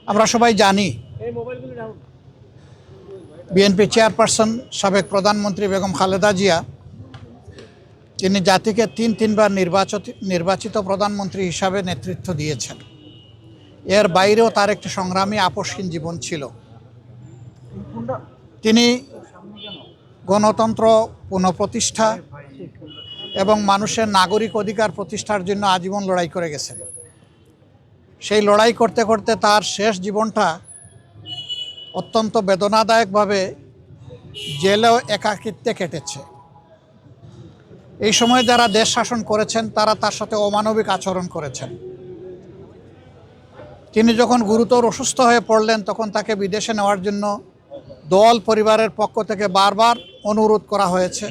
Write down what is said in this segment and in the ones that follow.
আমরা সবাই জানি বিএনপি চেয়ারপারসন সাবেক প্রধানমন্ত্রী বেগম খালেদা জিয়া, তিনি জাতিকে তিনবার নির্বাচিত প্রধানমন্ত্রী হিসাবে নেতৃত্ব দিয়েছেন। এর বাইরেও তার একটি সংগ্রামী আপসহীন জীবন ছিল। তিনি গণতন্ত্র পুনঃপ্রতিষ্ঠা এবং মানুষের নাগরিক অধিকার প্রতিষ্ঠার জন্য আজীবন লড়াই করে গেছেন। সেই লড়াই করতে করতে তার শেষ জীবনটা অত্যন্ত বেদনাদায়কভাবে জেলেও একাকিত্বে কেটেছে। এই সময় যারা দেশ শাসন করেছেন তারা তার সাথে অমানবিক আচরণ করেছেন। তিনি যখন গুরুতর অসুস্থ হয়ে পড়লেন তখন তাকে বিদেশে নেওয়ার জন্য দল পরিবারের পক্ষ থেকে বারবার অনুরোধ করা হয়েছে।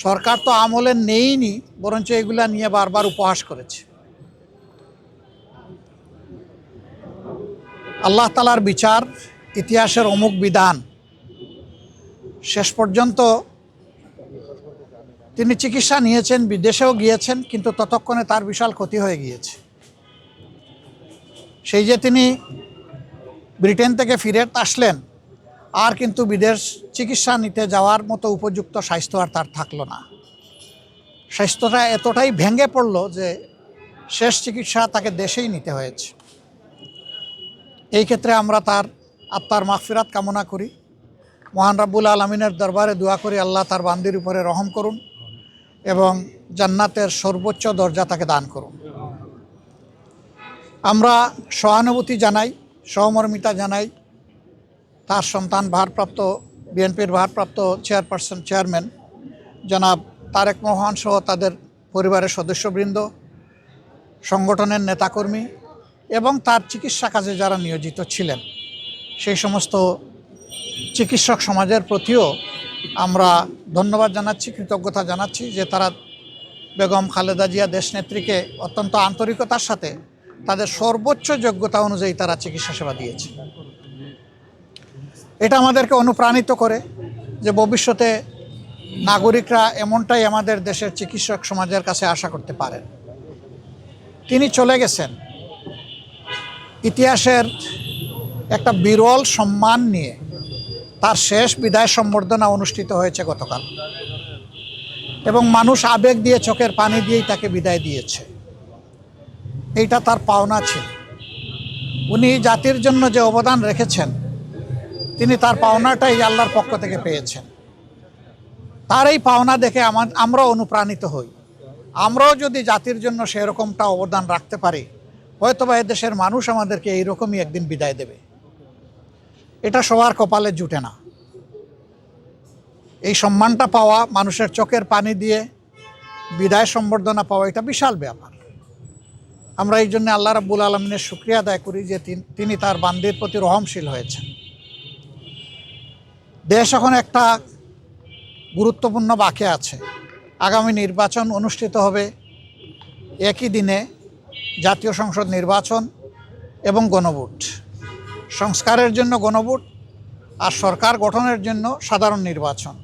সরকার তো আমলে নেইনি, বরঞ্চ এগুলা নিয়ে বারবার উপহাস করেছে। আল্লাহ তাআলার বিচার, ইতিহাসের অমুক বিধান, শেষ পর্যন্ত তিনি চিকিৎসা নিয়েছেন, বিদেশেও গিয়েছেন, কিন্তু ততক্ষণে তার বিশাল ক্ষতি হয়ে গিয়েছে। সেই যে তিনি ব্রিটেন থেকে ফিরে আসলেন, আর কিন্তু বিদেশ চিকিৎসা নিতে যাওয়ার মতো উপযুক্ত স্বাস্থ্য আর তার থাকলো না। স্বাস্থ্যটা এতটাই ভেঙে পড়ল যে শেষ চিকিৎসা তাকে দেশেই নিতে হয়েছে। এই ক্ষেত্রে আমরা তার আত্মার মাগফিরাত কামনা করি। মহান রাব্বুল আলামিনের দরবারে দোয়া করি আল্লাহ তার বান্দির উপরে রহম করুন এবং জান্নাতের সর্বোচ্চ দরজা তাকে দান করুন। আমরা সহানুভূতি জানাই, সহমর্মিতা জানাই তার সন্তান বিএনপির ভারপ্রাপ্ত চেয়ারম্যান জনাব তারেক রহমান সহ তাদের পরিবারের সদস্যবৃন্দ, সংগঠনের নেতাকর্মী এবং তার চিকিৎসা কাজে যারা নিয়োজিত ছিলেন, সেই সমস্ত চিকিৎসক সমাজের প্রতিও আমরা ধন্যবাদ জানাচ্ছি, কৃতজ্ঞতা জানাচ্ছি যে তারা বেগম খালেদা জিয়া দেশনেত্রীকে অত্যন্ত আন্তরিকতার সাথে তাদের সর্বোচ্চ যোগ্যতা অনুযায়ী তারা চিকিৎসা সেবা দিয়েছে। এটা আমাদেরকে অনুপ্রাণিত করে যে ভবিষ্যতে নাগরিকরা এমনটাই আমাদের দেশের চিকিৎসক সমাজের কাছে আশা করতে পারেন। তিনি চলে গেছেন ইতিহাসের একটা বিরল সম্মান নিয়ে। তার শেষ বিদায় সম্বর্ধনা অনুষ্ঠিত হয়েছে গতকাল এবং মানুষ আবেগ দিয়ে, চোখের পানি দিয়েই তাকে বিদায় দিয়েছে। এইটা তার পাওনা ছিল। উনি জাতির জন্য যে অবদান রেখেছেন, তিনি তার পাওনাটাই আল্লাহর পক্ষ থেকে পেয়েছেন। তার এই পাওনা দেখে আমরাও অনুপ্রাণিত হই। আমরাও যদি জাতির জন্য সেরকমটা অবদান রাখতে পারি, হয়তোবা এদেশের মানুষ আমাদেরকে এইরকমই একদিন বিদায় দেবে। এটা সবার কপালে জুটে না। এই সম্মানটা পাওয়া, মানুষের চোখের পানি দিয়ে বিদায় সম্বর্ধনা পাওয়া, এটা বিশাল ব্যাপার। আমরা এই জন্য আল্লাহ রাব্বুল আলামিনের শুকরিয়া আদায় করি যে তিনি তার বান্দির প্রতি রহমশীল হয়েছেন। দেশ এখন একটা গুরুত্বপূর্ণ বাঁকে আছে। আগামী নির্বাচন অনুষ্ঠিত হবে একই দিনে, জাতীয় সংসদ নির্বাচন এবং গণভোট। সংস্কারের জন্য গণভোট আর সরকার গঠনের জন্য সাধারণ নির্বাচন।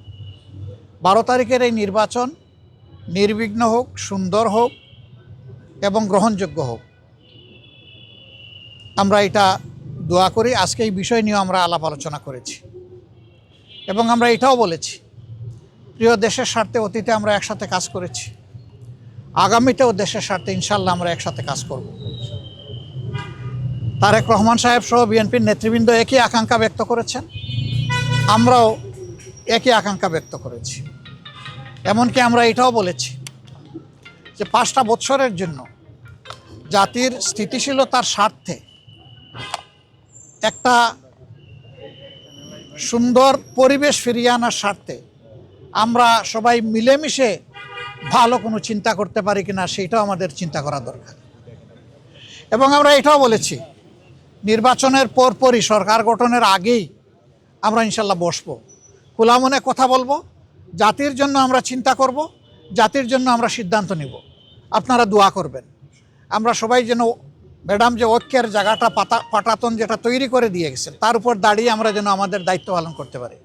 12 তারিখের এই নির্বাচন নির্বিঘ্ন হোক, সুন্দর হোক এবং গ্রহণযোগ্য হোক, আমরা এটা দোয়া করি। আজকে এই বিষয় নিয়ে আমরা আলাপ আলোচনা করেছি এবং আমরা এটাও বলেছি, প্রিয় দেশের স্বার্থে অতীতে আমরা একসাথে কাজ করেছি, আগামীতেও দেশের স্বার্থে ইনশাল্লাহ আমরা একসাথে কাজ করব। তারেক রহমান সাহেব সহ বিএনপির নেতৃবৃন্দ একই আকাঙ্ক্ষা ব্যক্ত করেছেন, আমরাও একই আকাঙ্ক্ষা ব্যক্ত করেছি। এমনকি আমরা এটাও বলেছি যে 5টা বছরের জন্য জাতির স্থিতিশীলতার স্বার্থে একটা সুন্দর পরিবেশ ফিরিয়ে আনার স্বার্থে আমরা সবাই মিলেমিশে ভালো কোনো চিন্তা করতে পারি কিনা, সেইটাও আমাদের চিন্তা করা দরকার। এবং আমরা এটাও বলেছি, নির্বাচনের পরপরই, সরকার গঠনের আগেই আমরা ইনশাল্লাহ বসবো, খোলা মনে কথা বলবো, জাতির জন্য আমরা চিন্তা করব, জাতির জন্য আমরা সিদ্ধান্ত নিব। আপনারা দোয়া করবেন আমরা সবাই যেন ম্যাডাম যে ঐক্যের জায়গাটা পাটাতন যেটা তৈরি করে দিয়ে গেছেন, তার উপর দাঁড়িয়ে আমরা যেন আমাদের দায়িত্ব পালন করতে পারি।